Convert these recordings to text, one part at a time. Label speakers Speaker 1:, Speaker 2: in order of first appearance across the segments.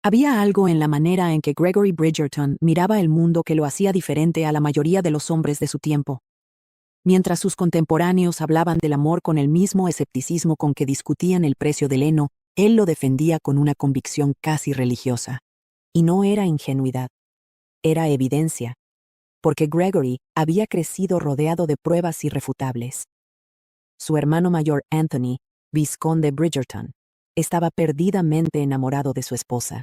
Speaker 1: Había algo en la manera en que Gregory Bridgerton miraba el mundo que lo hacía diferente a la mayoría de los hombres de su tiempo. Mientras sus contemporáneos hablaban del amor con el mismo escepticismo con que discutían el precio del heno, él lo defendía con una convicción casi religiosa. Y no era ingenuidad. Era evidencia. Porque Gregory había crecido rodeado de pruebas irrefutables. Su hermano mayor Anthony, vizconde Bridgerton, estaba perdidamente enamorado de su esposa.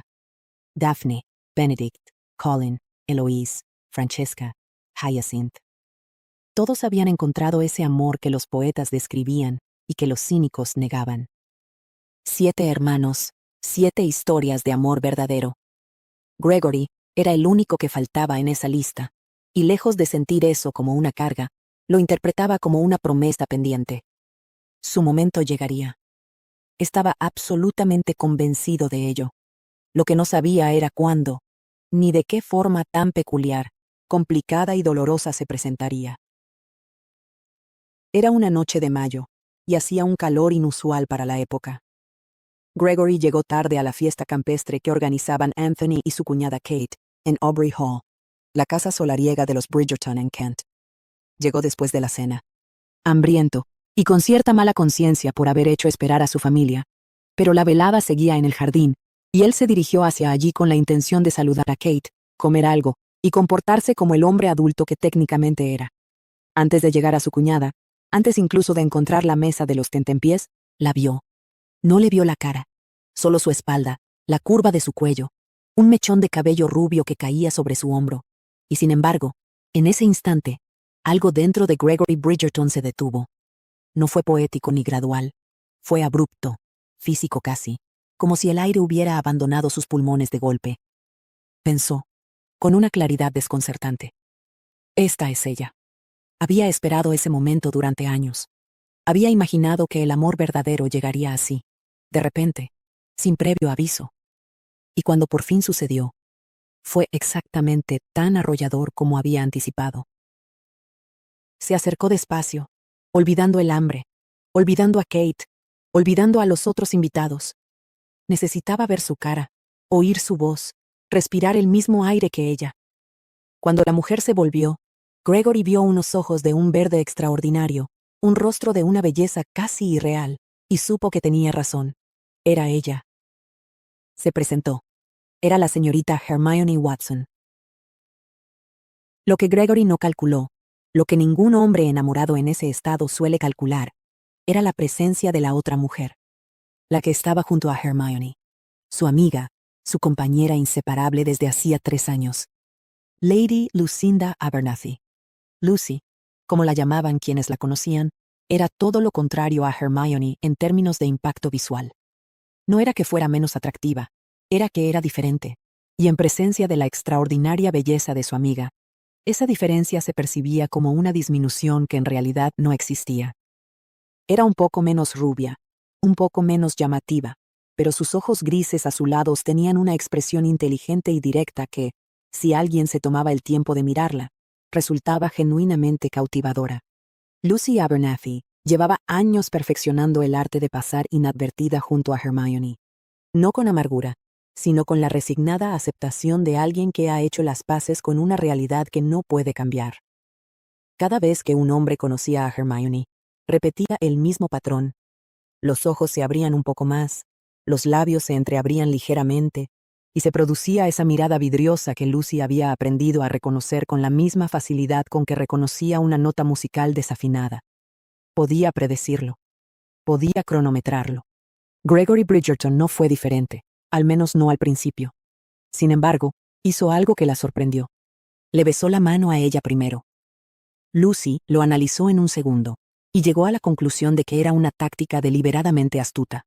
Speaker 1: Daphne, Benedict, Colin, Eloise, Francesca, Hyacinth. Todos habían encontrado ese amor que los poetas describían y que los cínicos negaban. 7 hermanos, 7 historias de amor verdadero. Gregory era el único que faltaba en esa lista, y lejos de sentir eso como una carga, lo interpretaba como una promesa pendiente. Su momento llegaría. Estaba absolutamente convencido de ello. Lo que no sabía era cuándo, ni de qué forma tan peculiar, complicada y dolorosa se presentaría. Era una noche de mayo, y hacía un calor inusual para la época. Gregory llegó tarde a la fiesta campestre que organizaban Anthony y su cuñada Kate, en Aubrey Hall, la casa solariega de los Bridgerton en Kent. Llegó después de la cena, hambriento, y con cierta mala conciencia por haber hecho esperar a su familia, pero la velada seguía en el jardín, y él se dirigió hacia allí con la intención de saludar a Kate, comer algo, y comportarse como el hombre adulto que técnicamente era. Antes de llegar a su cuñada, antes incluso de encontrar la mesa de los tentempiés, la vio. No le vio la cara, solo su espalda, la curva de su cuello, un mechón de cabello rubio que caía sobre su hombro. Y sin embargo, en ese instante, algo dentro de Gregory Bridgerton se detuvo. No fue poético ni gradual, fue abrupto, físico casi, como si el aire hubiera abandonado sus pulmones de golpe. Pensó, con una claridad desconcertante. Esta es ella. Había esperado ese momento durante años. Había imaginado que el amor verdadero llegaría así, de repente, sin previo aviso. Y cuando por fin sucedió, fue exactamente tan arrollador como había anticipado. Se acercó despacio, olvidando el hambre, olvidando a Kate, olvidando a los otros invitados. Necesitaba ver su cara, oír su voz, respirar el mismo aire que ella. Cuando la mujer se volvió, Gregory vio unos ojos de un verde extraordinario, un rostro de una belleza casi irreal, y supo que tenía razón. Era ella. Se presentó. Era la señorita Hermione Watson. Lo que Gregory no calculó, lo que ningún hombre enamorado en ese estado suele calcular, era la presencia de la otra mujer. La que estaba junto a Hermione. Su amiga, su compañera inseparable desde hacía 3 años. Lady Lucinda Abernathy. Lucy, como la llamaban quienes la conocían, era todo lo contrario a Hermione en términos de impacto visual. No era que fuera menos atractiva, era que era diferente, y en presencia de la extraordinaria belleza de su amiga, esa diferencia se percibía como una disminución que en realidad no existía. Era un poco menos rubia, un poco menos llamativa, pero sus ojos grises azulados tenían una expresión inteligente y directa que, si alguien se tomaba el tiempo de mirarla, resultaba genuinamente cautivadora. Lucy Abernathy llevaba años perfeccionando el arte de pasar inadvertida junto a Hermione. No con amargura, sino con la resignada aceptación de alguien que ha hecho las paces con una realidad que no puede cambiar. Cada vez que un hombre conocía a Hermione, repetía el mismo patrón. Los ojos se abrían un poco más, los labios se entreabrían ligeramente, y se producía esa mirada vidriosa que Lucy había aprendido a reconocer con la misma facilidad con que reconocía una nota musical desafinada. Podía predecirlo. Podía cronometrarlo. Gregory Bridgerton no fue diferente, al menos no al principio. Sin embargo, hizo algo que la sorprendió. Le besó la mano a ella primero. Lucy lo analizó en un segundo, y llegó a la conclusión de que era una táctica deliberadamente astuta.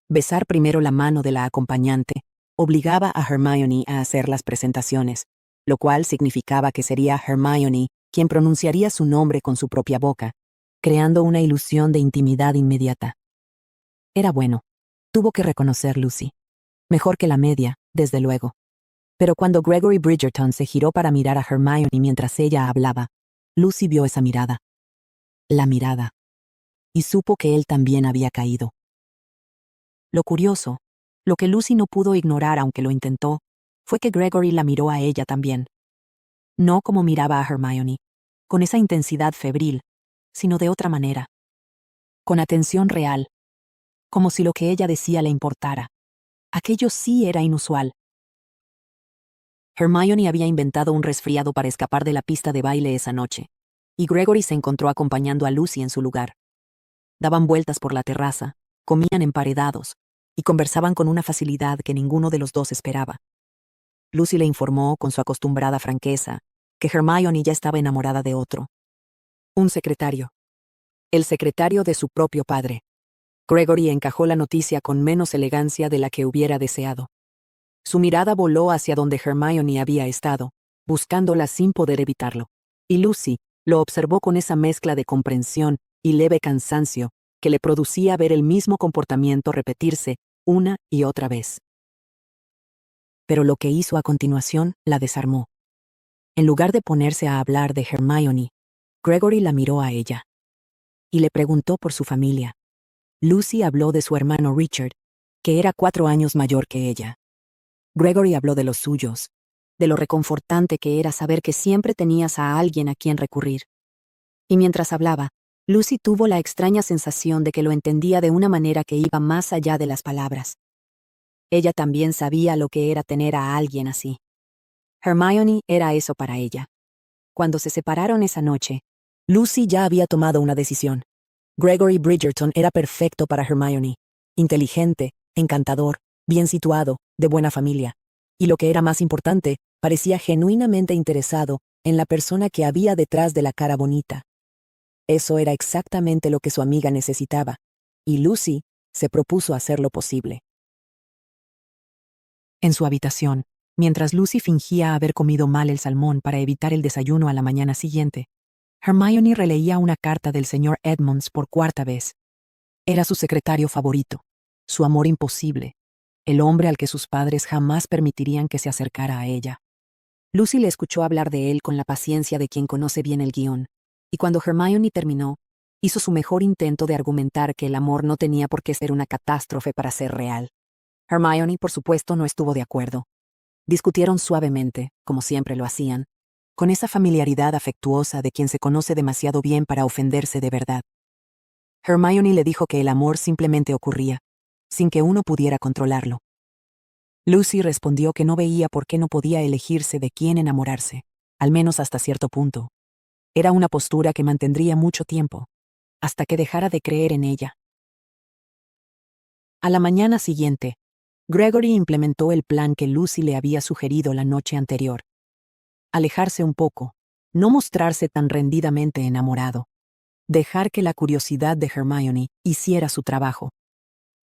Speaker 1: Besar primero la mano de la acompañante obligaba a Hermione a hacer las presentaciones, lo cual significaba que sería Hermione quien pronunciaría su nombre con su propia boca, creando una ilusión de intimidad inmediata. Era bueno, tuvo que reconocer Lucy. Mejor que la media, desde luego. Pero cuando Gregory Bridgerton se giró para mirar a Hermione mientras ella hablaba, Lucy vio esa mirada. La mirada. Y supo que él también había caído. Lo curioso, Lo que Lucy no pudo ignorar aunque lo intentó, fue que Gregory la miró a ella también. No como miraba a Hermione, con esa intensidad febril, sino de otra manera. Con atención real, como si lo que ella decía le importara. Aquello sí era inusual. Hermione había inventado un resfriado para escapar de la pista de baile esa noche, y Gregory se encontró acompañando a Lucy en su lugar. Daban vueltas por la terraza, comían emparedados, y conversaban con una facilidad que ninguno de los dos esperaba. Lucy le informó, con su acostumbrada franqueza, que Hermione ya estaba enamorada de otro. Un secretario. El secretario de su propio padre. Gregory encajó la noticia con menos elegancia de la que hubiera deseado. Su mirada voló hacia donde Hermione había estado, buscándola sin poder evitarlo. Y Lucy lo observó con esa mezcla de comprensión y leve cansancio que le producía ver el mismo comportamiento repetirse una y otra vez. Pero lo que hizo a continuación la desarmó. En lugar de ponerse a hablar de Hermione, Gregory la miró a ella. Y le preguntó por su familia. Lucy habló de su hermano Richard, que era 4 años mayor que ella. Gregory habló de los suyos, de lo reconfortante que era saber que siempre tenías a alguien a quien recurrir. Y mientras hablaba, Lucy tuvo la extraña sensación de que lo entendía de una manera que iba más allá de las palabras. Ella también sabía lo que era tener a alguien así. Hermione era eso para ella. Cuando se separaron esa noche, Lucy ya había tomado una decisión. Gregory Bridgerton era perfecto para Hermione. Inteligente, encantador, bien situado, de buena familia. Y lo que era más importante, parecía genuinamente interesado en la persona que había detrás de la cara bonita. Eso era exactamente lo que su amiga necesitaba, y Lucy se propuso hacer lo posible. En su habitación, mientras Lucy fingía haber comido mal el salmón para evitar el desayuno a la mañana siguiente, Hermione releía una carta del señor Edmonds por 4ª vez. Era su secretario favorito, su amor imposible, el hombre al que sus padres jamás permitirían que se acercara a ella. Lucy le escuchó hablar de él con la paciencia de quien conoce bien el guión, y cuando Hermione terminó, hizo su mejor intento de argumentar que el amor no tenía por qué ser una catástrofe para ser real. Hermione, por supuesto, no estuvo de acuerdo. Discutieron suavemente, como siempre lo hacían, con esa familiaridad afectuosa de quien se conoce demasiado bien para ofenderse de verdad. Hermione le dijo que el amor simplemente ocurría, sin que uno pudiera controlarlo. Lucy respondió que no veía por qué no podía elegirse de quién enamorarse, al menos hasta cierto punto. Era una postura que mantendría mucho tiempo, hasta que dejara de creer en ella. A la mañana siguiente, Gregory implementó el plan que Lucy le había sugerido la noche anterior. Alejarse un poco, no mostrarse tan rendidamente enamorado. Dejar que la curiosidad de Hermione hiciera su trabajo.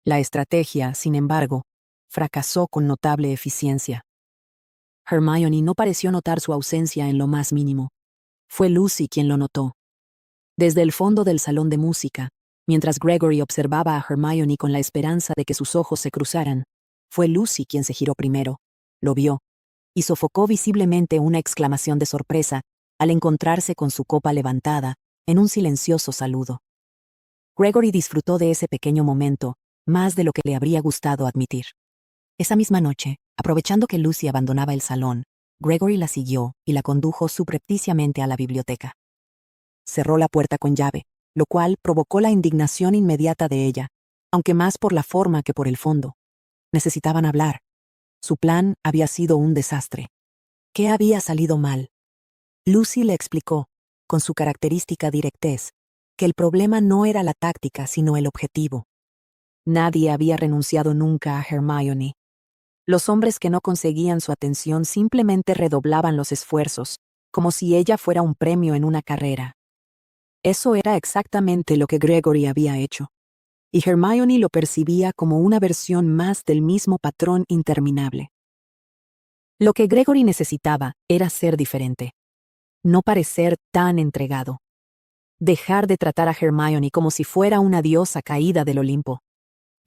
Speaker 1: La estrategia, sin embargo, fracasó con notable eficiencia. Hermione no pareció notar su ausencia en lo más mínimo. Fue Lucy quien lo notó. Desde el fondo del salón de música, mientras Gregory observaba a Hermione con la esperanza de que sus ojos se cruzaran, fue Lucy quien se giró primero, lo vio, y sofocó visiblemente una exclamación de sorpresa al encontrarse con su copa levantada en un silencioso saludo. Gregory disfrutó de ese pequeño momento más de lo que le habría gustado admitir. Esa misma noche, aprovechando que Lucy abandonaba el salón, Gregory la siguió y la condujo subrepticiamente a la biblioteca. Cerró la puerta con llave, lo cual provocó la indignación inmediata de ella, aunque más por la forma que por el fondo. Necesitaban hablar. Su plan había sido un desastre. ¿Qué había salido mal? Lucy le explicó, con su característica directez, que el problema no era la táctica sino el objetivo. Nadie había renunciado nunca a Hermione. Los hombres que no conseguían su atención simplemente redoblaban los esfuerzos, como si ella fuera un premio en una carrera. Eso era exactamente lo que Gregory había hecho, y Hermione lo percibía como una versión más del mismo patrón interminable. Lo que Gregory necesitaba era ser diferente. No parecer tan entregado. Dejar de tratar a Hermione como si fuera una diosa caída del Olimpo.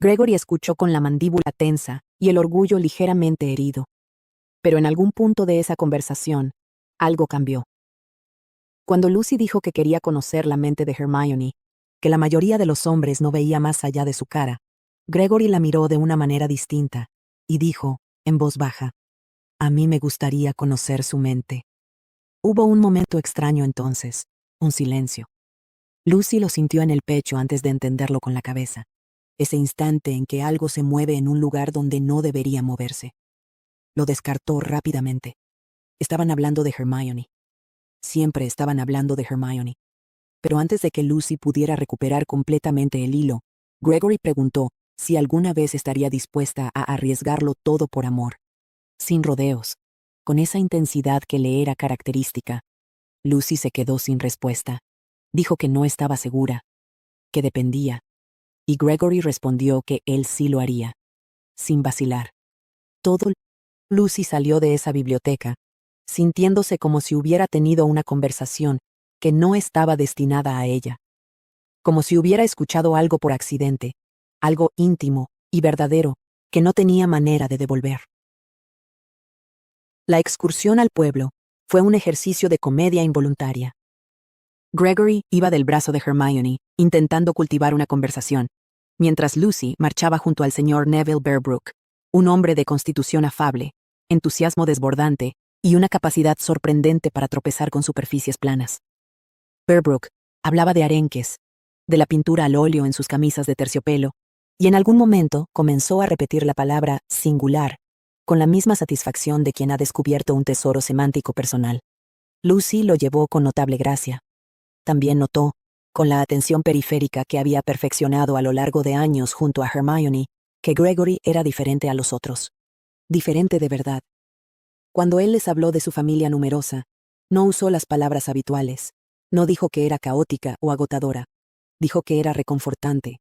Speaker 1: Gregory escuchó con la mandíbula tensa y el orgullo ligeramente herido. Pero en algún punto de esa conversación, algo cambió. Cuando Lucy dijo que quería conocer la mente de Hermione, que la mayoría de los hombres no veía más allá de su cara, Gregory la miró de una manera distinta y dijo, en voz baja, «A mí me gustaría conocer su mente». Hubo un momento extraño entonces, un silencio. Lucy lo sintió en el pecho antes de entenderlo con la cabeza. Ese instante en que algo se mueve en un lugar donde no debería moverse. Lo descartó rápidamente. Estaban hablando de Hermione. Siempre estaban hablando de Hermione. Pero antes de que Lucy pudiera recuperar completamente el hilo, Gregory preguntó si alguna vez estaría dispuesta a arriesgarlo todo por amor. Sin rodeos, con esa intensidad que le era característica. Lucy se quedó sin respuesta. Dijo que no estaba segura, que dependía. Y Gregory respondió que él sí lo haría, sin vacilar. Todo. Lucy salió de esa biblioteca, sintiéndose como si hubiera tenido una conversación que no estaba destinada a ella. Como si hubiera escuchado algo por accidente, algo íntimo y verdadero que no tenía manera de devolver. La excursión al pueblo fue un ejercicio de comedia involuntaria. Gregory iba del brazo de Hermione, intentando cultivar una conversación, mientras Lucy marchaba junto al señor Neville Bearbrook, un hombre de constitución afable, entusiasmo desbordante y una capacidad sorprendente para tropezar con superficies planas. Bearbrook hablaba de arenques, de la pintura al óleo en sus camisas de terciopelo, y en algún momento comenzó a repetir la palabra singular, con la misma satisfacción de quien ha descubierto un tesoro semántico personal. Lucy lo llevó con notable gracia. También notó, con la atención periférica que había perfeccionado a lo largo de años junto a Hermione, que Gregory era diferente a los otros. Diferente de verdad. Cuando él les habló de su familia numerosa, no usó las palabras habituales. No dijo que era caótica o agotadora. Dijo que era reconfortante.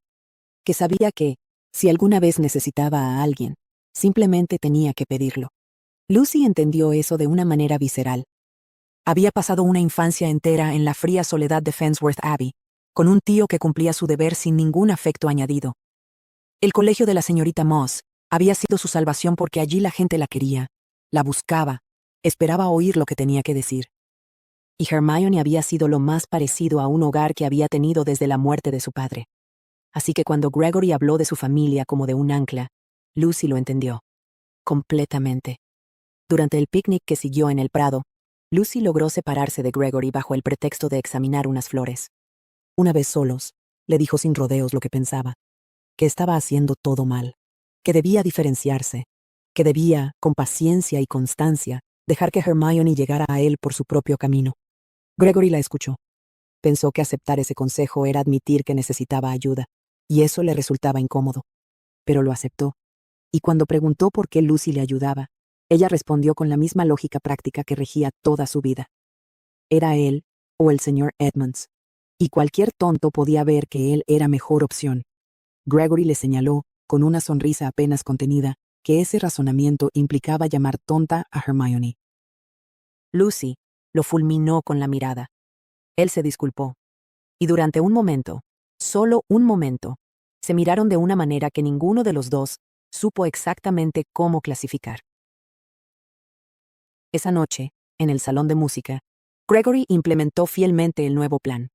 Speaker 1: Que sabía que, si alguna vez necesitaba a alguien, simplemente tenía que pedirlo. Lucy entendió eso de una manera visceral. Había pasado una infancia entera en la fría soledad de Fensworth Abbey, con un tío que cumplía su deber sin ningún afecto añadido. El colegio de la señorita Moss había sido su salvación porque allí la gente la quería, la buscaba, esperaba oír lo que tenía que decir. Y Hermione había sido lo más parecido a un hogar que había tenido desde la muerte de su padre. Así que cuando Gregory habló de su familia como de un ancla, Lucy lo entendió. Completamente. Durante el picnic que siguió en el prado, Lucy logró separarse de Gregory bajo el pretexto de examinar unas flores. Una vez solos, le dijo sin rodeos lo que pensaba, que estaba haciendo todo mal, que debía diferenciarse, que debía, con paciencia y constancia, dejar que Hermione llegara a él por su propio camino. Gregory la escuchó. Pensó que aceptar ese consejo era admitir que necesitaba ayuda, y eso le resultaba incómodo. Pero lo aceptó, y cuando preguntó por qué Lucy le ayudaba, ella respondió con la misma lógica práctica que regía toda su vida. Era él o el señor Edmonds, y cualquier tonto podía ver que él era mejor opción. Gregory le señaló, con una sonrisa apenas contenida, que ese razonamiento implicaba llamar tonta a Hermione. Lucy lo fulminó con la mirada. Él se disculpó. Y durante un momento, solo un momento, se miraron de una manera que ninguno de los dos supo exactamente cómo clasificar. Esa noche, en el salón de música, Gregory implementó fielmente el nuevo plan.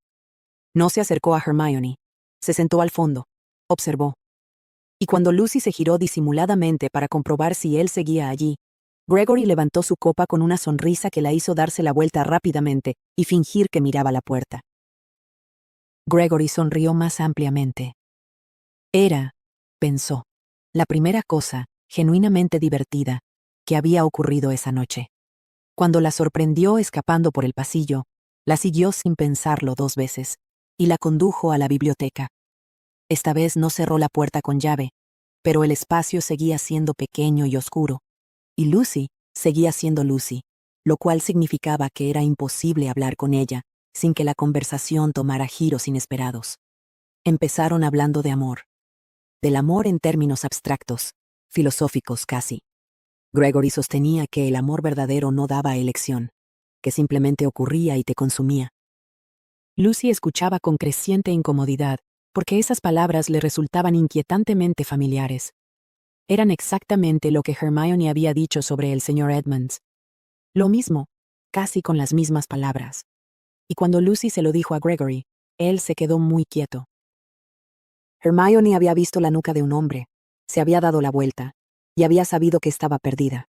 Speaker 1: No se acercó a Hermione. Se sentó al fondo. Observó. Y cuando Lucy se giró disimuladamente para comprobar si él seguía allí, Gregory levantó su copa con una sonrisa que la hizo darse la vuelta rápidamente y fingir que miraba la puerta. Gregory sonrió más ampliamente. Era, pensó, la primera cosa, genuinamente divertida, que había ocurrido esa noche. Cuando la sorprendió escapando por el pasillo, la siguió sin pensarlo 2 veces, y la condujo a la biblioteca. Esta vez no cerró la puerta con llave, pero el espacio seguía siendo pequeño y oscuro, y Lucy seguía siendo Lucy, lo cual significaba que era imposible hablar con ella sin que la conversación tomara giros inesperados. Empezaron hablando de amor. Del amor en términos abstractos, filosóficos casi. Gregory sostenía que el amor verdadero no daba elección, que simplemente ocurría y te consumía. Lucy escuchaba con creciente incomodidad, porque esas palabras le resultaban inquietantemente familiares. Eran exactamente lo que Hermione había dicho sobre el señor Edmonds. Lo mismo, casi con las mismas palabras. Y cuando Lucy se lo dijo a Gregory, él se quedó muy quieto. Hermione había visto la nuca de un hombre, se había dado la vuelta, y había sabido que estaba perdida.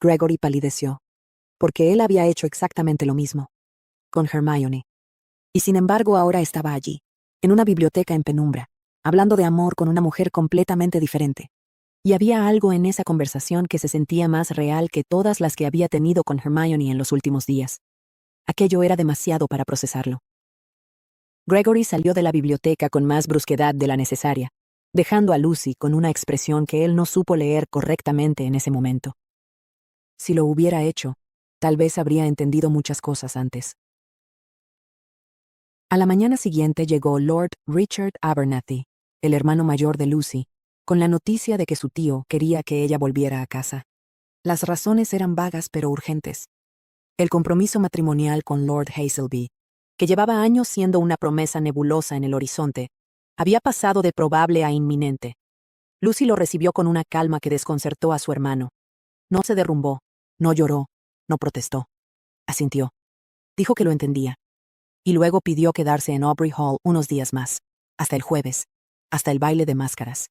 Speaker 1: Gregory palideció, porque él había hecho exactamente lo mismo, con Hermione. Y sin embargo ahora estaba allí, en una biblioteca en penumbra, hablando de amor con una mujer completamente diferente. Y había algo en esa conversación que se sentía más real que todas las que había tenido con Hermione en los últimos días. Aquello era demasiado para procesarlo. Gregory salió de la biblioteca con más brusquedad de la necesaria, dejando a Lucy con una expresión que él no supo leer correctamente en ese momento. Si lo hubiera hecho, tal vez habría entendido muchas cosas antes. A la mañana siguiente llegó Lord Richard Abernathy, el hermano mayor de Lucy, con la noticia de que su tío quería que ella volviera a casa. Las razones eran vagas pero urgentes. El compromiso matrimonial con Lord Hazelby, que llevaba años siendo una promesa nebulosa en el horizonte, había pasado de probable a inminente. Lucy lo recibió con una calma que desconcertó a su hermano. No se derrumbó, no lloró, no protestó. Asintió. Dijo que lo entendía. Y luego pidió quedarse en Aubrey Hall unos días más, hasta el jueves, hasta el baile de máscaras.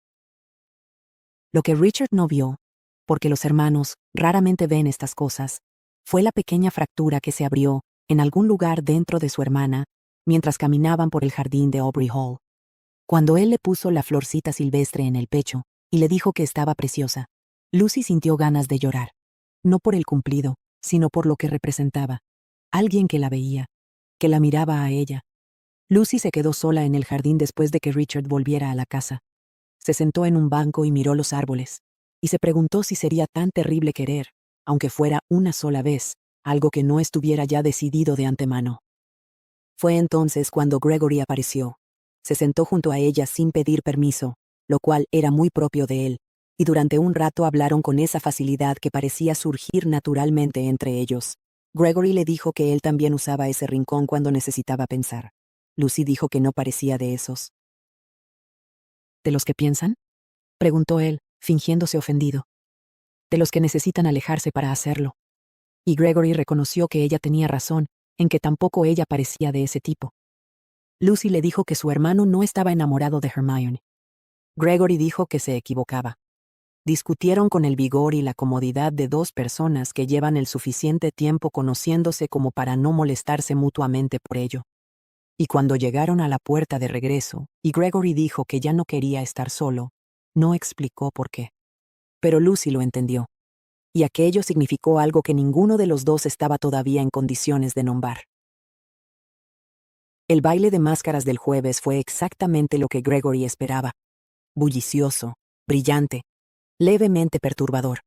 Speaker 1: Lo que Richard no vio, porque los hermanos raramente ven estas cosas, fue la pequeña fractura que se abrió en algún lugar dentro de su hermana mientras caminaban por el jardín de Aubrey Hall. Cuando él le puso la florcita silvestre en el pecho y le dijo que estaba preciosa, Lucy sintió ganas de llorar. No por el cumplido, sino por lo que representaba. Alguien que la veía, que la miraba a ella. Lucy se quedó sola en el jardín después de que Richard volviera a la casa. Se sentó en un banco y miró los árboles, y se preguntó si sería tan terrible querer, aunque fuera una sola vez, algo que no estuviera ya decidido de antemano. Fue entonces cuando Gregory apareció. Se sentó junto a ella sin pedir permiso, lo cual era muy propio de él, y durante un rato hablaron con esa facilidad que parecía surgir naturalmente entre ellos. Gregory le dijo que él también usaba ese rincón cuando necesitaba pensar. Lucy dijo que no parecía de esos. ¿De los que piensan?, preguntó él, fingiéndose ofendido. De los que necesitan alejarse para hacerlo. Y Gregory reconoció que ella tenía razón, en que tampoco ella parecía de ese tipo. Lucy le dijo que su hermano no estaba enamorado de Hermione. Gregory dijo que se equivocaba. Discutieron con el vigor y la comodidad de dos personas que llevan el suficiente tiempo conociéndose como para no molestarse mutuamente por ello. Y cuando llegaron a la puerta de regreso, y Gregory dijo que ya no quería estar solo, no explicó por qué. Pero Lucy lo entendió. Y aquello significó algo que ninguno de los dos estaba todavía en condiciones de nombrar. El baile de máscaras del jueves fue exactamente lo que Gregory esperaba. Bullicioso, brillante, levemente perturbador.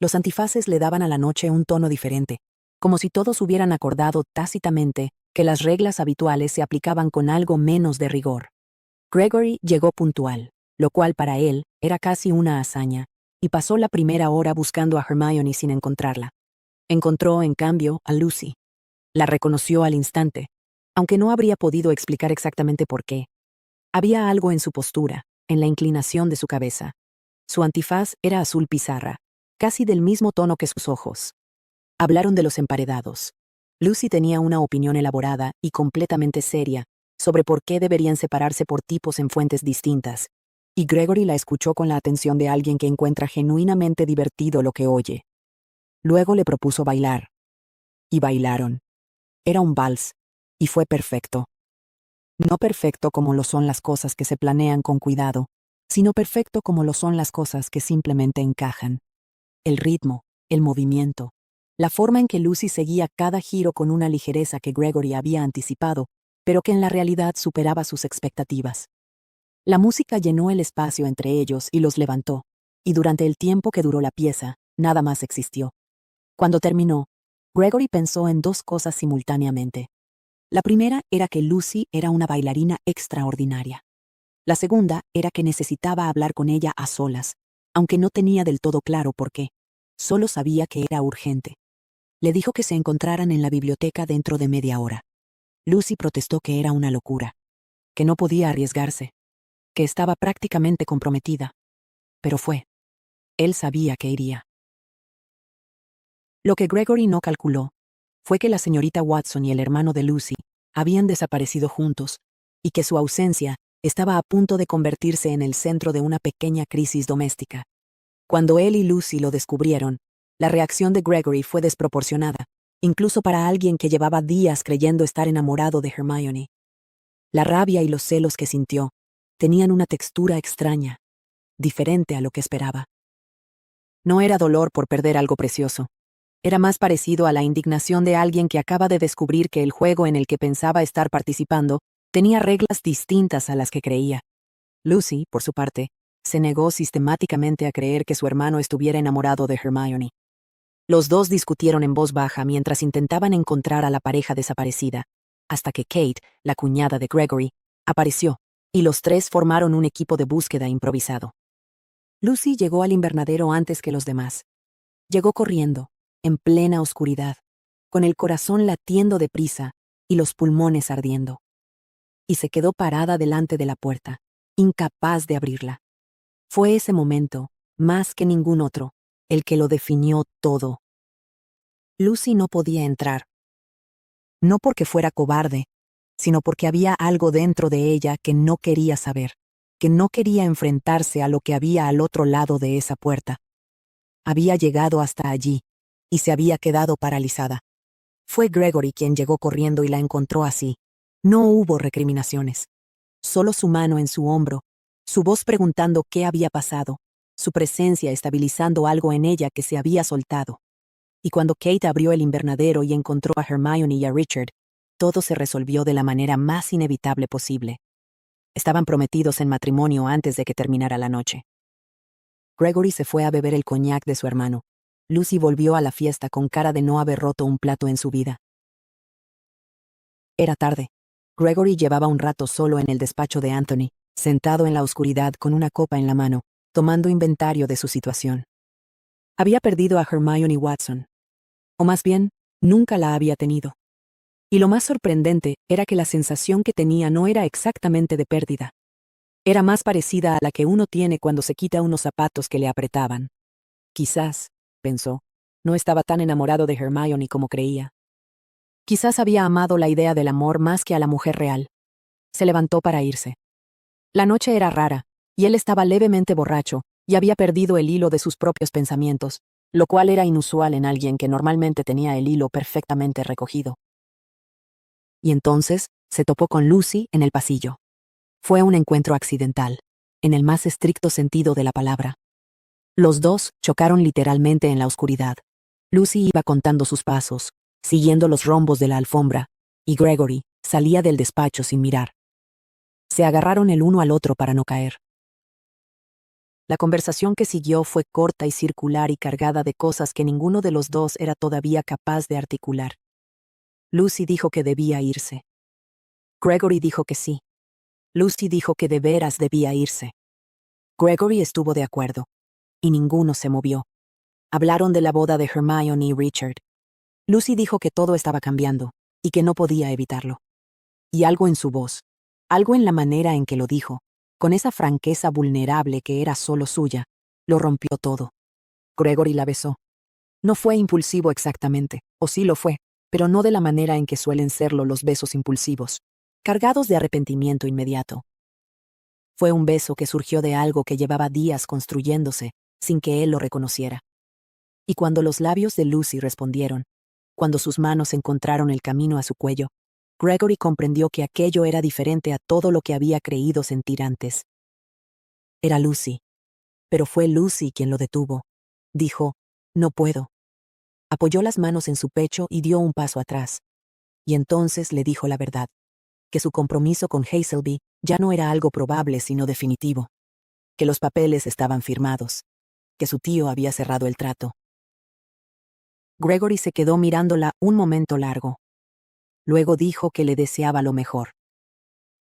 Speaker 1: Los antifaces le daban a la noche un tono diferente, como si todos hubieran acordado tácitamente que las reglas habituales se aplicaban con algo menos de rigor. Gregory llegó puntual, lo cual para él era casi una hazaña, y pasó la primera hora buscando a Hermione sin encontrarla. Encontró, en cambio, a Lucy. La reconoció al instante, aunque no habría podido explicar exactamente por qué. Había algo en su postura, en la inclinación de su cabeza. Su antifaz era azul pizarra, casi del mismo tono que sus ojos. Hablaron de los emparedados. Lucy tenía una opinión elaborada y completamente seria sobre por qué deberían separarse por tipos en fuentes distintas, y Gregory la escuchó con la atención de alguien que encuentra genuinamente divertido lo que oye. Luego le propuso bailar. Y bailaron. Era un vals, y fue perfecto. No perfecto como lo son las cosas que se planean con cuidado, sino perfecto como lo son las cosas que simplemente encajan. El ritmo, el movimiento, la forma en que Lucy seguía cada giro con una ligereza que Gregory había anticipado, pero que en la realidad superaba sus expectativas. La música llenó el espacio entre ellos y los levantó, y durante el tiempo que duró la pieza, nada más existió. Cuando terminó, Gregory pensó en dos cosas simultáneamente. La primera era que Lucy era una bailarina extraordinaria. La segunda era que necesitaba hablar con ella a solas, aunque no tenía del todo claro por qué. Solo sabía que era urgente. Le dijo que se encontraran en la biblioteca dentro de media hora. Lucy protestó que era una locura, que no podía arriesgarse, que estaba prácticamente comprometida. Pero fue. Él sabía que iría. Lo que Gregory no calculó fue que la señorita Watson y el hermano de Lucy habían desaparecido juntos, y que su ausencia estaba a punto de convertirse en el centro de una pequeña crisis doméstica. Cuando él y Lucy lo descubrieron, la reacción de Gregory fue desproporcionada, incluso para alguien que llevaba días creyendo estar enamorado de Hermione. La rabia y los celos que sintió tenían una textura extraña, diferente a lo que esperaba. No era dolor por perder algo precioso. Era más parecido a la indignación de alguien que acaba de descubrir que el juego en el que pensaba estar participando tenía reglas distintas a las que creía. Lucy, por su parte, se negó sistemáticamente a creer que su hermano estuviera enamorado de Hermione. Los dos discutieron en voz baja mientras intentaban encontrar a la pareja desaparecida, hasta que Kate, la cuñada de Gregory, apareció, y los tres formaron un equipo de búsqueda improvisado. Lucy llegó al invernadero antes que los demás. Llegó corriendo, en plena oscuridad, con el corazón latiendo deprisa y los pulmones ardiendo. Y se quedó parada delante de la puerta, incapaz de abrirla. Fue ese momento, más que ningún otro, el que lo definió todo. Lucy no podía entrar. No porque fuera cobarde, sino porque había algo dentro de ella que no quería saber, que no quería enfrentarse a lo que había al otro lado de esa puerta. Había llegado hasta allí, y se había quedado paralizada. Fue Gregory quien llegó corriendo y la encontró así. No hubo recriminaciones. Solo su mano en su hombro, su voz preguntando qué había pasado, su presencia estabilizando algo en ella que se había soltado. Y cuando Kate abrió el invernadero y encontró a Hermione y a Richard, todo se resolvió de la manera más inevitable posible. Estaban prometidos en matrimonio antes de que terminara la noche. Gregory se fue a beber el coñac de su hermano. Lucy volvió a la fiesta con cara de no haber roto un plato en su vida. Era tarde. Gregory llevaba un rato solo en el despacho de Anthony, sentado en la oscuridad con una copa en la mano, tomando inventario de su situación. Había perdido a Hermione Watson. O más bien, nunca la había tenido. Y lo más sorprendente era que la sensación que tenía no era exactamente de pérdida. Era más parecida a la que uno tiene cuando se quita unos zapatos que le apretaban. Quizás, pensó, no estaba tan enamorado de Hermione como creía. Quizás había amado la idea del amor más que a la mujer real. Se levantó para irse. La noche era rara, y él estaba levemente borracho, y había perdido el hilo de sus propios pensamientos, lo cual era inusual en alguien que normalmente tenía el hilo perfectamente recogido. Y entonces se topó con Lucy en el pasillo. Fue un encuentro accidental, en el más estricto sentido de la palabra. Los dos chocaron literalmente en la oscuridad. Lucy iba contando sus pasos, siguiendo los rombos de la alfombra, y Gregory salía del despacho sin mirar. Se agarraron el uno al otro para no caer. La conversación que siguió fue corta y circular y cargada de cosas que ninguno de los dos era todavía capaz de articular. Lucy dijo que debía irse. Gregory dijo que sí. Lucy dijo que de veras debía irse. Gregory estuvo de acuerdo, y ninguno se movió. Hablaron de la boda de Hermione y Richard. Lucy dijo que todo estaba cambiando, y que no podía evitarlo. Y algo en su voz, algo en la manera en que lo dijo, con esa franqueza vulnerable que era solo suya, lo rompió todo. Gregory la besó. No fue impulsivo exactamente, o sí lo fue, pero no de la manera en que suelen serlo los besos impulsivos, cargados de arrepentimiento inmediato. Fue un beso que surgió de algo que llevaba días construyéndose, sin que él lo reconociera. Y cuando los labios de Lucy respondieron, cuando sus manos encontraron el camino a su cuello, Gregory comprendió que aquello era diferente a todo lo que había creído sentir antes. Era Lucy. Pero fue Lucy quien lo detuvo. Dijo, no puedo. Apoyó las manos en su pecho y dio un paso atrás. Y entonces le dijo la verdad, que su compromiso con Hazelby ya no era algo probable sino definitivo, que los papeles estaban firmados, que su tío había cerrado el trato. Gregory se quedó mirándola un momento largo. Luego dijo que le deseaba lo mejor.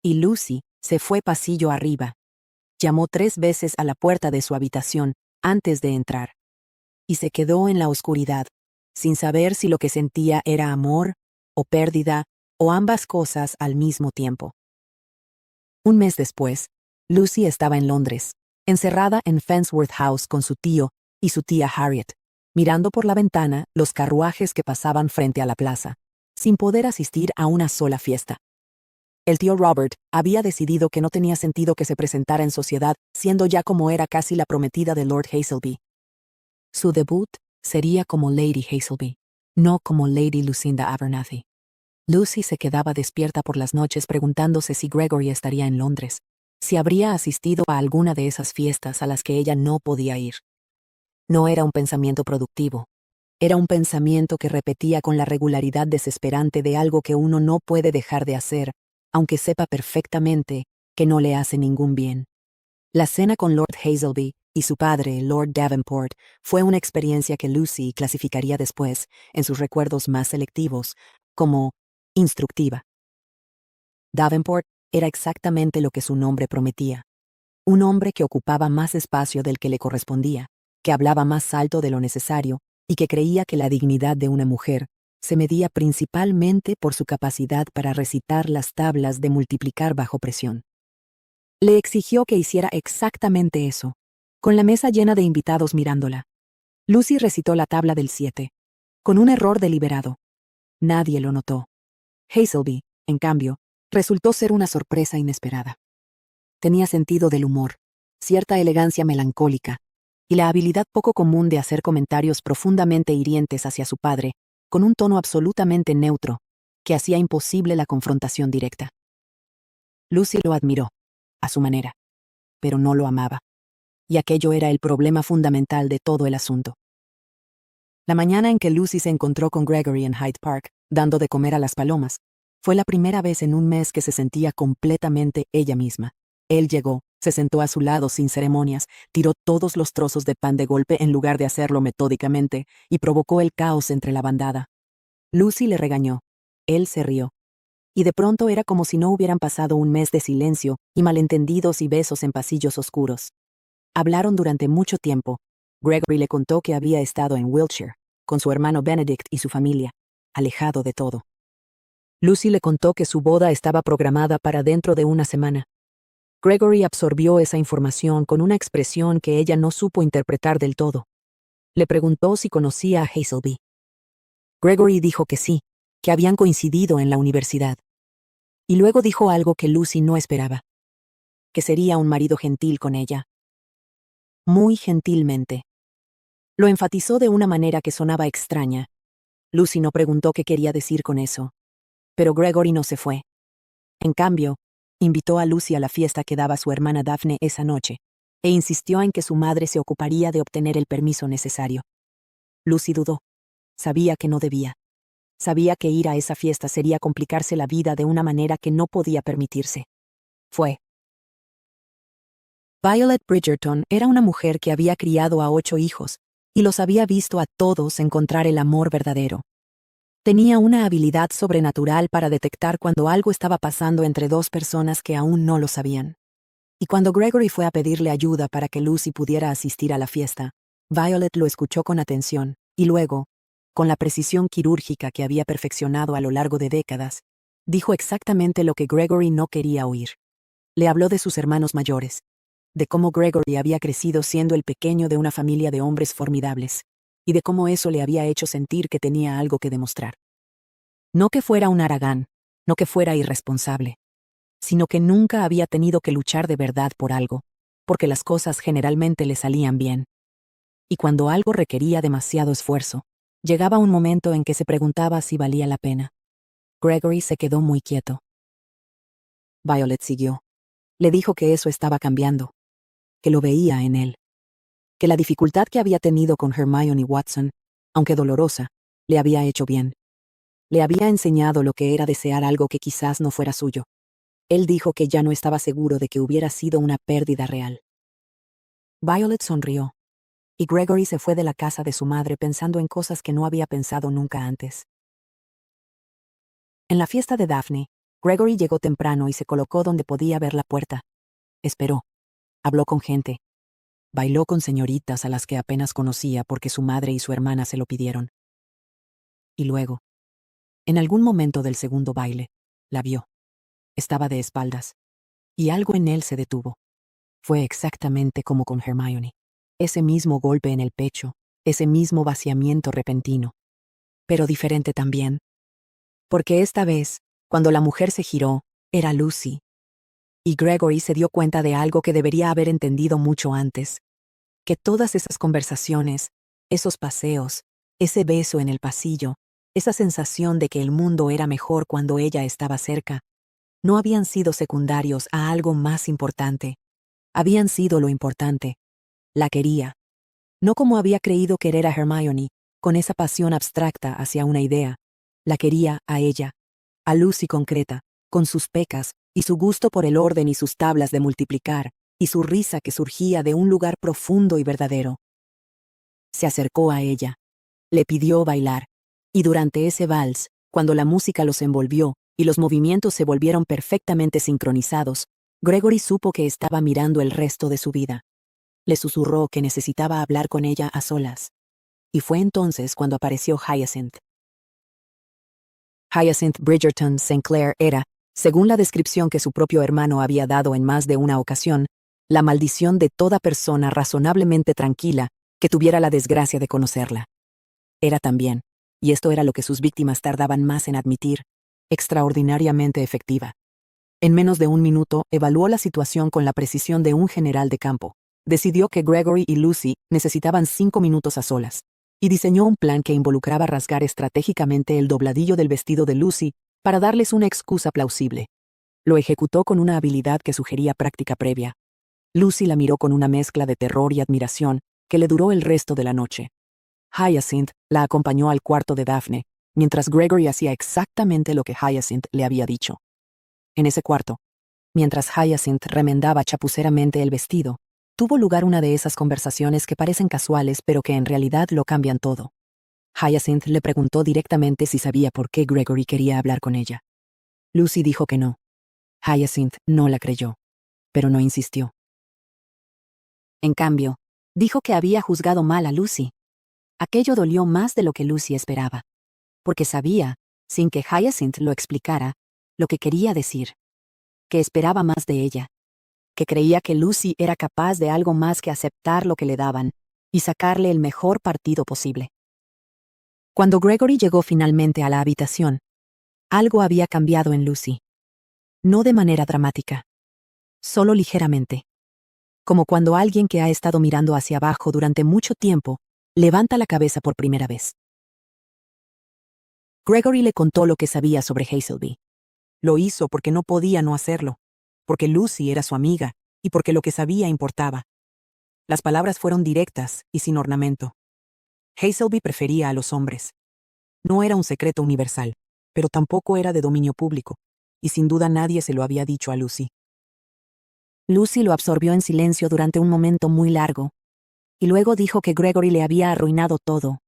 Speaker 1: Y Lucy se fue pasillo arriba. Llamó 3 veces a la puerta de su habitación antes de entrar. Y se quedó en la oscuridad, sin saber si lo que sentía era amor, o pérdida, o ambas cosas al mismo tiempo. Un mes después, Lucy estaba en Londres, encerrada en Fensworth House con su tío y su tía Harriet, mirando por la ventana los carruajes que pasaban frente a la plaza, sin poder asistir a una sola fiesta. El tío Robert había decidido que no tenía sentido que se presentara en sociedad, siendo ya como era casi la prometida de Lord Hazelby. Su debut sería como Lady Hazelby, no como Lady Lucinda Abernathy. Lucy se quedaba despierta por las noches preguntándose si Gregory estaría en Londres, si habría asistido a alguna de esas fiestas a las que ella no podía ir. No era un pensamiento productivo. Era un pensamiento que repetía con la regularidad desesperante de algo que uno no puede dejar de hacer, aunque sepa perfectamente que no le hace ningún bien. La cena con Lord Hazelby y su padre, Lord Davenport, fue una experiencia que Lucy clasificaría después, en sus recuerdos más selectivos, como instructiva. Davenport era exactamente lo que su nombre prometía. Un hombre que ocupaba más espacio del que le correspondía, que hablaba más alto de lo necesario y que creía que la dignidad de una mujer se medía principalmente por su capacidad para recitar las tablas de multiplicar bajo presión. Le exigió que hiciera exactamente eso, con la mesa llena de invitados mirándola. Lucy recitó la tabla del 7, con un error deliberado. Nadie lo notó. Hazelby, en cambio, resultó ser una sorpresa inesperada. Tenía sentido del humor, cierta elegancia melancólica, y la habilidad poco común de hacer comentarios profundamente hirientes hacia su padre, con un tono absolutamente neutro, que hacía imposible la confrontación directa. Lucy lo admiró, a su manera, pero no lo amaba, y aquello era el problema fundamental de todo el asunto. La mañana en que Lucy se encontró con Gregory en Hyde Park, dando de comer a las palomas, fue la primera vez en un mes que se sentía completamente ella misma. Él llegó, se sentó a su lado sin ceremonias, tiró todos los trozos de pan de golpe en lugar de hacerlo metódicamente, y provocó el caos entre la bandada. Lucy le regañó. Él se rió. Y de pronto era como si no hubieran pasado un mes de silencio y malentendidos y besos en pasillos oscuros. Hablaron durante mucho tiempo. Gregory le contó que había estado en Wiltshire, con su hermano Benedict y su familia, alejado de todo. Lucy le contó que su boda estaba programada para dentro de una semana. Gregory absorbió esa información con una expresión que ella no supo interpretar del todo. Le preguntó si conocía a Hazelby. Gregory dijo que sí, que habían coincidido en la universidad. Y luego dijo algo que Lucy no esperaba. Que sería un marido gentil con ella. Muy gentilmente. Lo enfatizó de una manera que sonaba extraña. Lucy no preguntó qué quería decir con eso. Pero Gregory no se fue. En cambio, invitó a Lucy a la fiesta que daba su hermana Daphne esa noche, e insistió en que su madre se ocuparía de obtener el permiso necesario. Lucy dudó. Sabía que no debía. Sabía que ir a esa fiesta sería complicarse la vida de una manera que no podía permitirse. Fue. Violet Bridgerton era una mujer que había criado a 8 hijos, y los había visto a todos encontrar el amor verdadero. Tenía una habilidad sobrenatural para detectar cuando algo estaba pasando entre dos personas que aún no lo sabían. Y cuando Gregory fue a pedirle ayuda para que Lucy pudiera asistir a la fiesta, Violet lo escuchó con atención, y luego, con la precisión quirúrgica que había perfeccionado a lo largo de décadas, dijo exactamente lo que Gregory no quería oír. Le habló de sus hermanos mayores, de cómo Gregory había crecido siendo el pequeño de una familia de hombres formidables, y de cómo eso le había hecho sentir que tenía algo que demostrar. No que fuera un haragán, no que fuera irresponsable, sino que nunca había tenido que luchar de verdad por algo, porque las cosas generalmente le salían bien. Y cuando algo requería demasiado esfuerzo, llegaba un momento en que se preguntaba si valía la pena. Gregory se quedó muy quieto. Violet siguió. Le dijo que eso estaba cambiando, que lo veía en él, que la dificultad que había tenido con Hermione Watson, aunque dolorosa, le había hecho bien. Le había enseñado lo que era desear algo que quizás no fuera suyo. Él dijo que ya no estaba seguro de que hubiera sido una pérdida real. Violet sonrió, y Gregory se fue de la casa de su madre pensando en cosas que no había pensado nunca antes. En la fiesta de Daphne, Gregory llegó temprano y se colocó donde podía ver la puerta. Esperó. Habló con gente. Bailó con señoritas a las que apenas conocía porque su madre y su hermana se lo pidieron. Y luego, en algún momento del segundo baile, la vio. Estaba de espaldas. Y algo en él se detuvo. Fue exactamente como con Hermione. Ese mismo golpe en el pecho, ese mismo vaciamiento repentino. Pero diferente también. Porque esta vez, cuando la mujer se giró, era Lucy. Y Gregory se dio cuenta de algo que debería haber entendido mucho antes. Que todas esas conversaciones, esos paseos, ese beso en el pasillo, esa sensación de que el mundo era mejor cuando ella estaba cerca, no habían sido secundarios a algo más importante. Habían sido lo importante. La quería. No como había creído querer a Hermione, con esa pasión abstracta hacia una idea. La quería a ella, a Lucy concreta, con sus pecas, y su gusto por el orden y sus tablas de multiplicar, y su risa que surgía de un lugar profundo y verdadero. Se acercó a ella. Le pidió bailar. Y durante ese vals, cuando la música los envolvió y los movimientos se volvieron perfectamente sincronizados, Gregory supo que estaba mirando el resto de su vida. Le susurró que necesitaba hablar con ella a solas. Y fue entonces cuando apareció Hyacinth. Hyacinth Bridgerton St. Clair era, según la descripción que su propio hermano había dado en más de una ocasión, la maldición de toda persona razonablemente tranquila que tuviera la desgracia de conocerla. Era también, y esto era lo que sus víctimas tardaban más en admitir, extraordinariamente efectiva. En menos de un minuto, evaluó la situación con la precisión de un general de campo. Decidió que Gregory y Lucy necesitaban 5 minutos a solas, y diseñó un plan que involucraba rasgar estratégicamente el dobladillo del vestido de Lucy para darles una excusa plausible. Lo ejecutó con una habilidad que sugería práctica previa. Lucy la miró con una mezcla de terror y admiración que le duró el resto de la noche. Hyacinth la acompañó al cuarto de Daphne, mientras Gregory hacía exactamente lo que Hyacinth le había dicho. En ese cuarto, mientras Hyacinth remendaba chapuceramente el vestido, tuvo lugar una de esas conversaciones que parecen casuales pero que en realidad lo cambian todo. Hyacinth le preguntó directamente si sabía por qué Gregory quería hablar con ella. Lucy dijo que no. Hyacinth no la creyó, pero no insistió. En cambio, dijo que había juzgado mal a Lucy. Aquello dolió más de lo que Lucy esperaba, porque sabía, sin que Hyacinth lo explicara, lo que quería decir. Que esperaba más de ella. Que creía que Lucy era capaz de algo más que aceptar lo que le daban y sacarle el mejor partido posible. Cuando Gregory llegó finalmente a la habitación, algo había cambiado en Lucy. No de manera dramática. Solo ligeramente. Como cuando alguien que ha estado mirando hacia abajo durante mucho tiempo levanta la cabeza por primera vez. Gregory le contó lo que sabía sobre Hazelby. Lo hizo porque no podía no hacerlo, porque Lucy era su amiga y porque lo que sabía importaba. Las palabras fueron directas y sin ornamento. Hazelby prefería a los hombres. No era un secreto universal, pero tampoco era de dominio público, y sin duda nadie se lo había dicho a Lucy. Lucy lo absorbió en silencio durante un momento muy largo, y luego dijo que Gregory le había arruinado todo,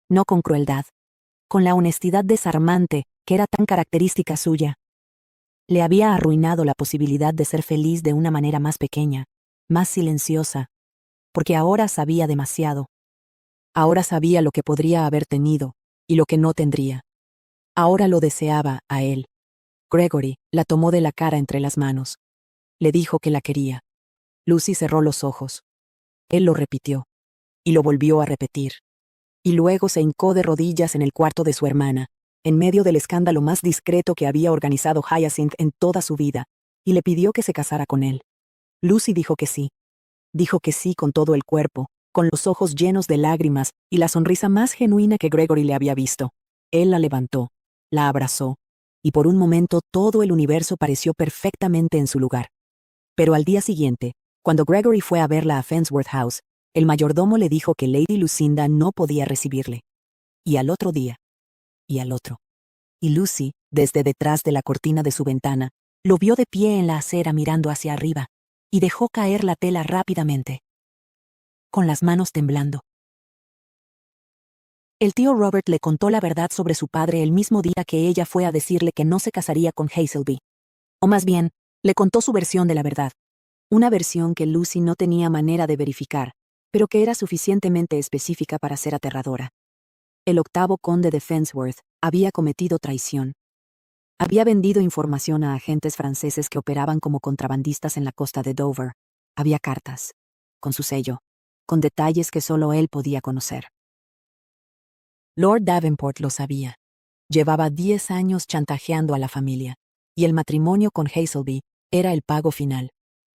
Speaker 1: no con crueldad, con la honestidad desarmante que era tan característica suya. Le había arruinado la posibilidad de ser feliz de una manera más pequeña, más silenciosa, porque ahora sabía demasiado. Ahora sabía lo que podría haber tenido y lo que no tendría. Ahora lo deseaba a él. Gregory la tomó de la cara entre las manos. Le dijo que la quería. Lucy cerró los ojos. Él lo repitió. Y lo volvió a repetir. Y luego se hincó de rodillas en el cuarto de su hermana, en medio del escándalo más discreto que había organizado Hyacinth en toda su vida, y le pidió que se casara con él. Lucy dijo que sí. Dijo que sí con todo el cuerpo, con los ojos llenos de lágrimas y la sonrisa más genuina que Gregory le había visto. Él la levantó, la abrazó, y por un momento todo el universo pareció perfectamente en su lugar. Pero al día siguiente, cuando Gregory fue a verla a Fensworth House, el mayordomo le dijo que Lady Lucinda no podía recibirle. Y al otro día. Y al otro. Y Lucy, desde detrás de la cortina de su ventana, lo vio de pie en la acera mirando hacia arriba, y dejó caer la tela rápidamente, con las manos temblando. El tío Robert le contó la verdad sobre su padre el mismo día que ella fue a decirle que no se casaría con Hazelby. O más bien, le contó su versión de la verdad. Una versión que Lucy no tenía manera de verificar, pero que era suficientemente específica para ser aterradora. El octavo conde de Fensworth había cometido traición. Había vendido información a agentes franceses que operaban como contrabandistas en la costa de Dover. Había cartas, con su sello, con detalles que solo él podía conocer. Lord Davenport lo sabía. Llevaba 10 años chantajeando a la familia. Y el matrimonio con Hazelby era el pago final.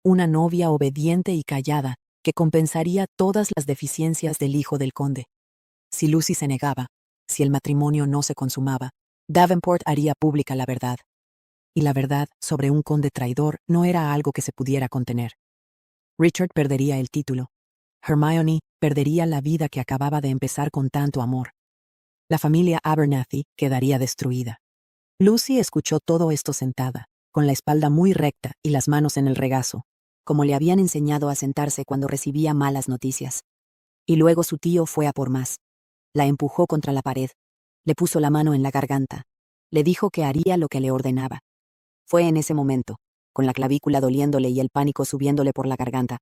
Speaker 1: Una novia obediente y callada que compensaría todas las deficiencias del hijo del conde. Si Lucy se negaba, si el matrimonio no se consumaba, Davenport haría pública la verdad. Y la verdad sobre un conde traidor no era algo que se pudiera contener. Richard perdería el título. Hermione perdería la vida que acababa de empezar con tanto amor. La familia Abernathy quedaría destruida. Lucy escuchó todo esto sentada, con la espalda muy recta y las manos en el regazo, como le habían enseñado a sentarse cuando recibía malas noticias. Y luego su tío fue a por más. La empujó contra la pared, le puso la mano en la garganta, le dijo que haría lo que le ordenaba. Fue en ese momento, con la clavícula doliéndole y el pánico subiéndole por la garganta,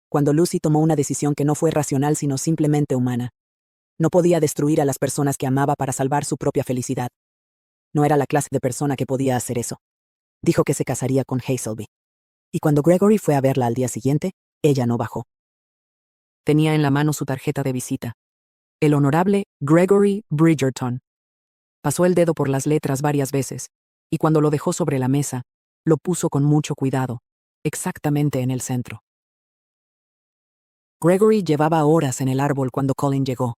Speaker 1: cuando Lucy tomó una decisión que no fue racional sino simplemente humana. No podía destruir a las personas que amaba para salvar su propia felicidad. No era la clase de persona que podía hacer eso. Dijo que se casaría con Hazelby. Y cuando Gregory fue a verla al día siguiente, ella no bajó. Tenía en la mano su tarjeta de visita. El honorable Gregory Bridgerton. Pasó el dedo por las letras varias veces, y cuando lo dejó sobre la mesa, lo puso con mucho cuidado, exactamente en el centro. Gregory llevaba horas en el árbol cuando Colin llegó.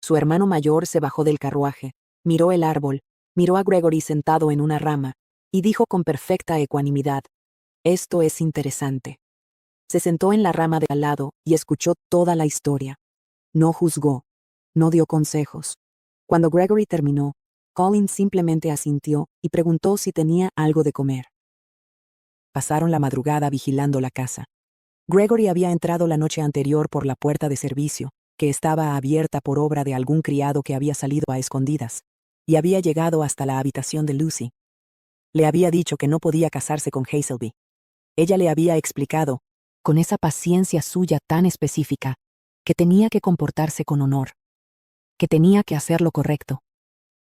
Speaker 1: Su hermano mayor se bajó del carruaje, miró el árbol, miró a Gregory sentado en una rama, y dijo con perfecta ecuanimidad: «Esto es interesante». Se sentó en la rama de al lado y escuchó toda la historia. No juzgó, no dio consejos. Cuando Gregory terminó, Colin simplemente asintió y preguntó si tenía algo de comer. Pasaron la madrugada vigilando la casa. Gregory había entrado la noche anterior por la puerta de servicio, que estaba abierta por obra de algún criado que había salido a escondidas, y había llegado hasta la habitación de Lucy. Le había dicho que no podía casarse con Hazelby. Ella le había explicado, con esa paciencia suya tan específica, que tenía que comportarse con honor, que tenía que hacer lo correcto.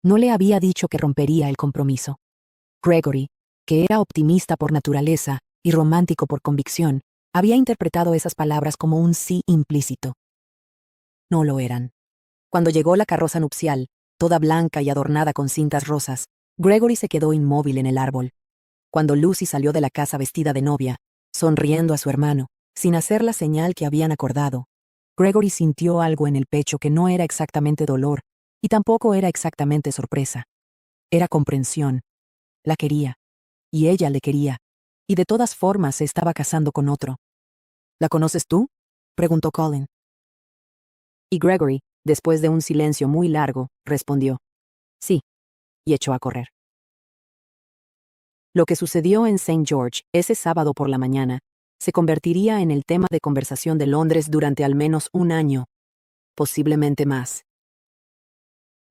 Speaker 1: No le había dicho que rompería el compromiso. Gregory, que era optimista por naturaleza y romántico por convicción, había interpretado esas palabras como un sí implícito. No lo eran. Cuando llegó la carroza nupcial, toda blanca y adornada con cintas rosas, Gregory se quedó inmóvil en el árbol. Cuando Lucy salió de la casa vestida de novia, sonriendo a su hermano, sin hacer la señal que habían acordado, Gregory sintió algo en el pecho que no era exactamente dolor, y tampoco era exactamente sorpresa. Era comprensión. La quería. Y ella le quería. Y de todas formas se estaba casando con otro. ¿La conoces tú?, preguntó Colin. Y Gregory, después de un silencio muy largo, respondió: «Sí», y echó a correr. Lo que sucedió en St. George ese sábado por la mañana se convertiría en el tema de conversación de Londres durante al menos un año, posiblemente más.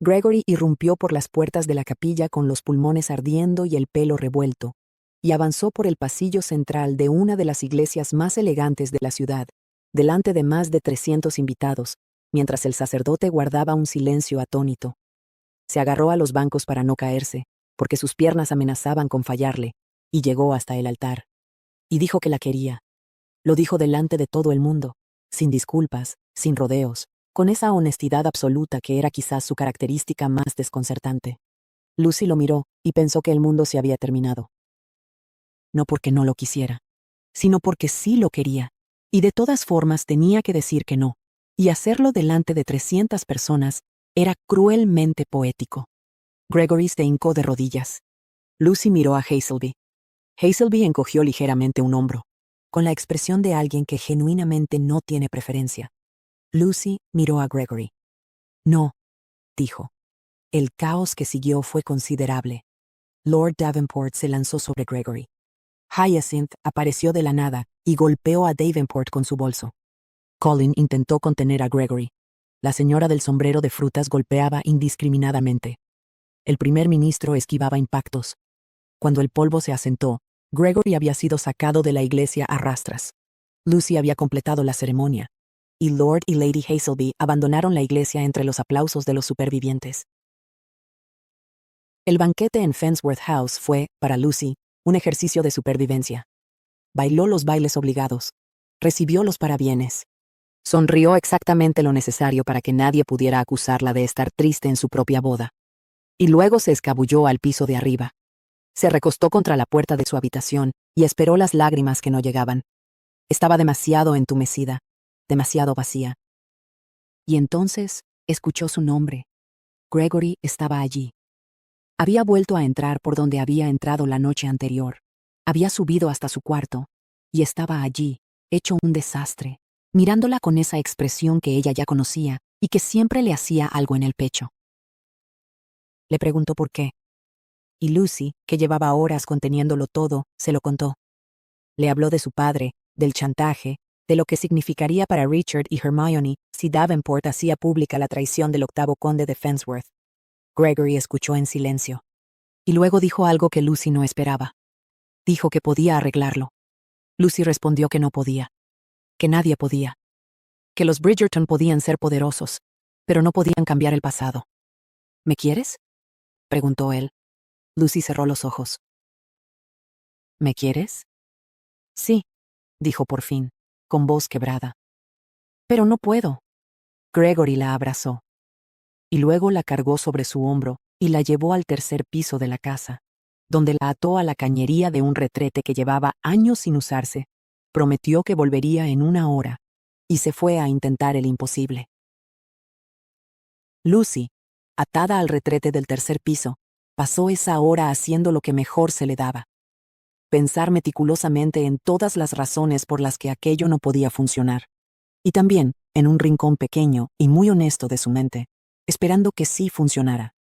Speaker 1: Gregory irrumpió por las puertas de la capilla con los pulmones ardiendo y el pelo revuelto, y avanzó por el pasillo central de una de las iglesias más elegantes de la ciudad, delante de más de 300 invitados, mientras el sacerdote guardaba un silencio atónito. Se agarró a los bancos para no caerse, porque sus piernas amenazaban con fallarle, y llegó hasta el altar. Y dijo que la quería. Lo dijo delante de todo el mundo, sin disculpas, sin rodeos, con esa honestidad absoluta que era quizás su característica más desconcertante. Lucy lo miró y pensó que el mundo se había terminado. No porque no lo quisiera, sino porque sí lo quería, y de todas formas tenía que decir que no, y hacerlo delante de 300 personas era cruelmente poético. Gregory se hincó de rodillas. Lucy miró a Hazelby. Hazelby encogió ligeramente un hombro, con la expresión de alguien que genuinamente no tiene preferencia. Lucy miró a Gregory. «No», dijo. El caos que siguió fue considerable. Lord Davenport se lanzó sobre Gregory. Hyacinth apareció de la nada y golpeó a Davenport con su bolso. Colin intentó contener a Gregory. La señora del sombrero de frutas golpeaba indiscriminadamente. El primer ministro esquivaba impactos. Cuando el polvo se asentó, Gregory había sido sacado de la iglesia a rastras. Lucy había completado la ceremonia, y Lord y Lady Hazelby abandonaron la iglesia entre los aplausos de los supervivientes. El banquete en Fensworth House fue, para Lucy, un ejercicio de supervivencia. Bailó los bailes obligados. Recibió los parabienes. Sonrió exactamente lo necesario para que nadie pudiera acusarla de estar triste en su propia boda. Y luego se escabulló al piso de arriba. Se recostó contra la puerta de su habitación y esperó las lágrimas que no llegaban. Estaba demasiado entumecida, demasiado vacía. Y entonces escuchó su nombre. Gregory estaba allí. Había vuelto a entrar por donde había entrado la noche anterior. Había subido hasta su cuarto, y estaba allí, hecho un desastre, mirándola con esa expresión que ella ya conocía y que siempre le hacía algo en el pecho. Le preguntó por qué. Y Lucy, que llevaba horas conteniéndolo todo, se lo contó. Le habló de su padre, del chantaje, de lo que significaría para Richard y Hermione si Davenport hacía pública la traición del octavo conde de Fensworth. Gregory escuchó en silencio. Y luego dijo algo que Lucy no esperaba. Dijo que podía arreglarlo. Lucy respondió que no podía. Que nadie podía. Que los Bridgerton podían ser poderosos, pero no podían cambiar el pasado. ¿Me quieres?, preguntó él. Lucy cerró los ojos. ¿Me quieres? Sí, dijo por fin, con voz quebrada. Pero no puedo. Gregory la abrazó. Y luego la cargó sobre su hombro y la llevó al tercer piso de la casa, donde la ató a la cañería de un retrete que llevaba años sin usarse. Prometió que volvería en 1 hora, y se fue a intentar el imposible. Lucy, atada al retrete del tercer piso, pasó esa hora haciendo lo que mejor se le daba. Pensar meticulosamente en todas las razones por las que aquello no podía funcionar. Y también, en un rincón pequeño y muy honesto de su mente, esperando que sí funcionara.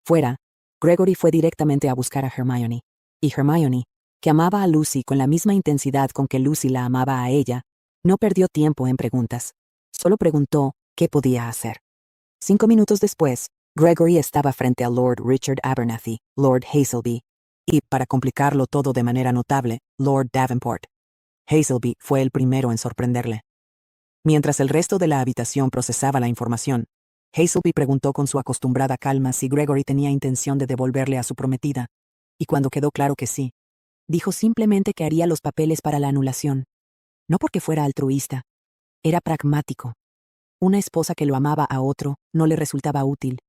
Speaker 1: Fuera, Gregory fue directamente a buscar a Hermione. Y Hermione, que amaba a Lucy con la misma intensidad con que Lucy la amaba a ella, no perdió tiempo en preguntas. Solo preguntó qué podía hacer. 5 minutos después, Gregory estaba frente a Lord Richard Abernathy, Lord Hazelby, y, para complicarlo todo de manera notable, Lord Davenport. Hazelby fue el primero en sorprenderle. Mientras el resto de la habitación procesaba la información, Hazelby preguntó con su acostumbrada calma si Gregory tenía intención de devolverle a su prometida, y cuando quedó claro que sí, dijo simplemente que haría los papeles para la anulación. No porque fuera altruista, era pragmático. Una esposa que lo amaba a otro no le resultaba útil,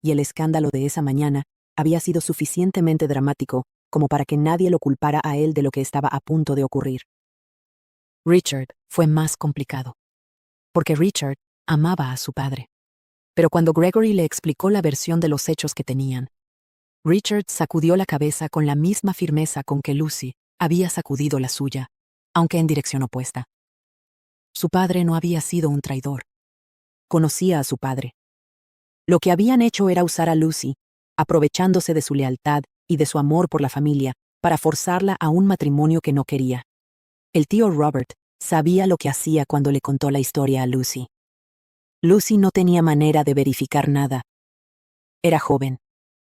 Speaker 1: y el escándalo de esa mañana había sido suficientemente dramático como para que nadie lo culpara a él de lo que estaba a punto de ocurrir. Richard fue más complicado, porque Richard amaba a su padre. Pero cuando Gregory le explicó la versión de los hechos que tenían, Richard sacudió la cabeza con la misma firmeza con que Lucy había sacudido la suya, aunque en dirección opuesta. Su padre no había sido un traidor. Conocía a su padre. Lo que habían hecho era usar a Lucy, aprovechándose de su lealtad y de su amor por la familia, para forzarla a un matrimonio que no quería. El tío Robert sabía lo que hacía cuando le contó la historia a Lucy. Lucy no tenía manera de verificar nada. Era joven.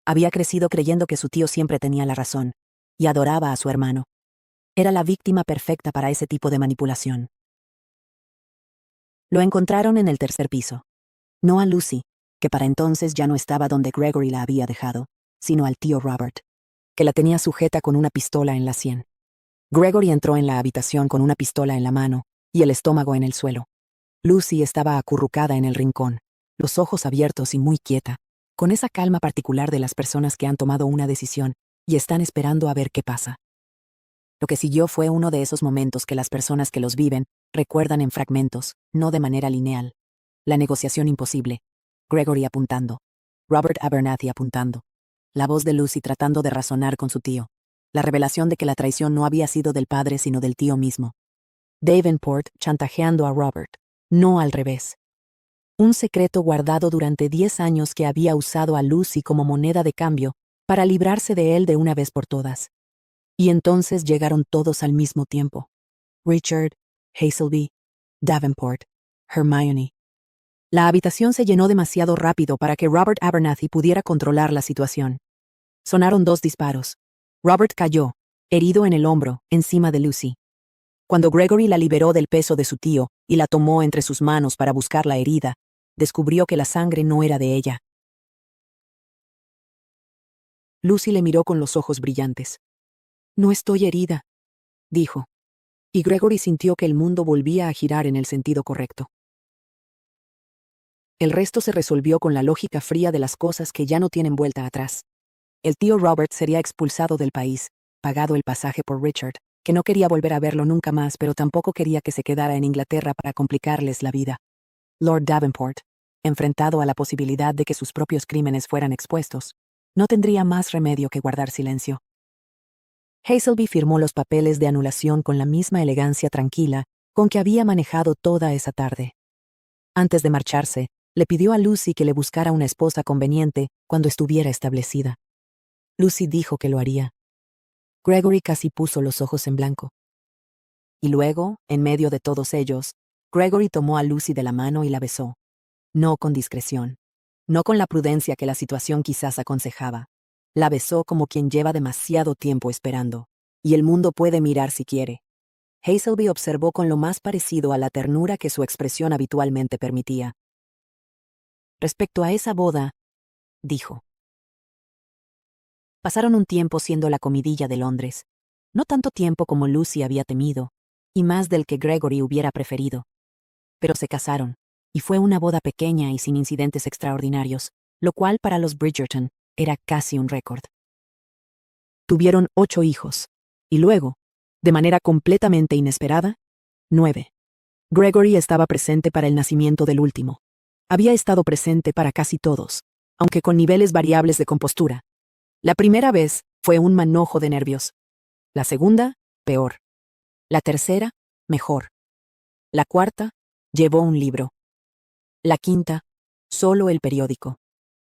Speaker 1: Había crecido creyendo que su tío siempre tenía la razón, y adoraba a su hermano. Era la víctima perfecta para ese tipo de manipulación. Lo encontraron en el tercer piso. No a Lucy, que para entonces ya no estaba donde Gregory la había dejado, sino al tío Robert, que la tenía sujeta con una pistola en la sien. Gregory entró en la habitación con una pistola en la mano y el estómago en el suelo. Lucy estaba acurrucada en el rincón, los ojos abiertos y muy quieta, con esa calma particular de las personas que han tomado una decisión y están esperando a ver qué pasa. Lo que siguió fue uno de esos momentos que las personas que los viven recuerdan en fragmentos, no de manera lineal. La negociación imposible. Gregory apuntando. Robert Abernathy apuntando. La voz de Lucy tratando de razonar con su tío. La revelación de que la traición no había sido del padre sino del tío mismo. Davenport chantajeando a Robert, no al revés. Un secreto guardado durante 10 años que había usado a Lucy como moneda de cambio para librarse de él de una vez por todas. Y entonces llegaron todos al mismo tiempo. Richard, Hazelby, Davenport, Hermione. La habitación se llenó demasiado rápido para que Robert Abernathy pudiera controlar la situación. Sonaron 2 disparos. Robert cayó, herido en el hombro, encima de Lucy. Cuando Gregory la liberó del peso de su tío y la tomó entre sus manos para buscar la herida, descubrió que la sangre no era de ella. Lucy le miró con los ojos brillantes. «No estoy herida», dijo. Y Gregory sintió que el mundo volvía a girar en el sentido correcto. El resto se resolvió con la lógica fría de las cosas que ya no tienen vuelta atrás. El tío Robert sería expulsado del país, pagado el pasaje por Richard, que no quería volver a verlo nunca más, pero tampoco quería que se quedara en Inglaterra para complicarles la vida. Lord Davenport, enfrentado a la posibilidad de que sus propios crímenes fueran expuestos, no tendría más remedio que guardar silencio. Hazelby firmó los papeles de anulación con la misma elegancia tranquila con que había manejado toda esa tarde. Antes de marcharse, le pidió a Lucy que le buscara una esposa conveniente cuando estuviera establecida. Lucy dijo que lo haría. Gregory casi puso los ojos en blanco. Y luego, en medio de todos ellos, Gregory tomó a Lucy de la mano y la besó. No con discreción. No con la prudencia que la situación quizás aconsejaba. La besó como quien lleva demasiado tiempo esperando. Y el mundo puede mirar si quiere. Hazelby observó con lo más parecido a la ternura que su expresión habitualmente permitía. Respecto a esa boda, dijo. Pasaron un tiempo siendo la comidilla de Londres. No tanto tiempo como Lucy había temido, y más del que Gregory hubiera preferido. Pero se casaron, y fue una boda pequeña y sin incidentes extraordinarios, lo cual para los Bridgerton era casi un récord. Tuvieron 8 hijos, y luego, de manera completamente inesperada, 9. Gregory estaba presente para el nacimiento del último. Había estado presente para casi todos, aunque con niveles variables de compostura. La primera vez fue un manojo de nervios. La segunda, peor. La tercera, mejor. La cuarta, llevó un libro. La quinta, solo el periódico.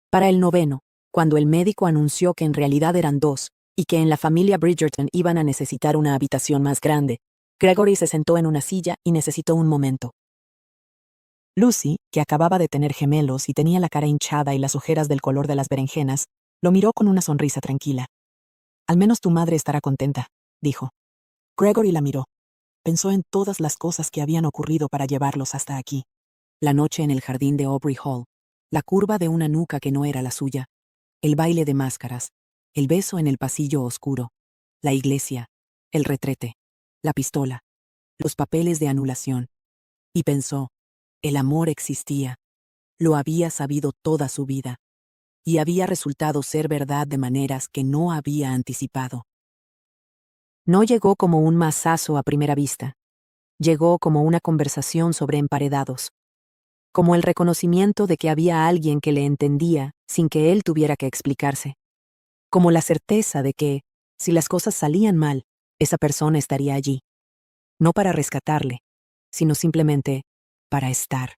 Speaker 1: Para el noveno, cuando el médico anunció que en realidad eran 2, y que en la familia Bridgerton iban a necesitar una habitación más grande, Gregory se sentó en una silla y necesitó un momento. Lucy, que acababa de tener gemelos y tenía la cara hinchada y las ojeras del color de las berenjenas, lo miró con una sonrisa tranquila. Al menos tu madre estará contenta, dijo. Gregory la miró. Pensó en todas las cosas que habían ocurrido para llevarlos hasta aquí. La noche en el jardín de Aubrey Hall, la curva de una nuca que no era la suya, el baile de máscaras, el beso en el pasillo oscuro, la iglesia, el retrete, la pistola, los papeles de anulación. Y pensó, el amor existía. Lo había sabido toda su vida. Y había resultado ser verdad de maneras que no había anticipado. No llegó como un mazazo a primera vista. Llegó como una conversación sobre emparedados. Como el reconocimiento de que había alguien que le entendía sin que él tuviera que explicarse. Como la certeza de que, si las cosas salían mal, esa persona estaría allí. No para rescatarle, sino simplemente para estar.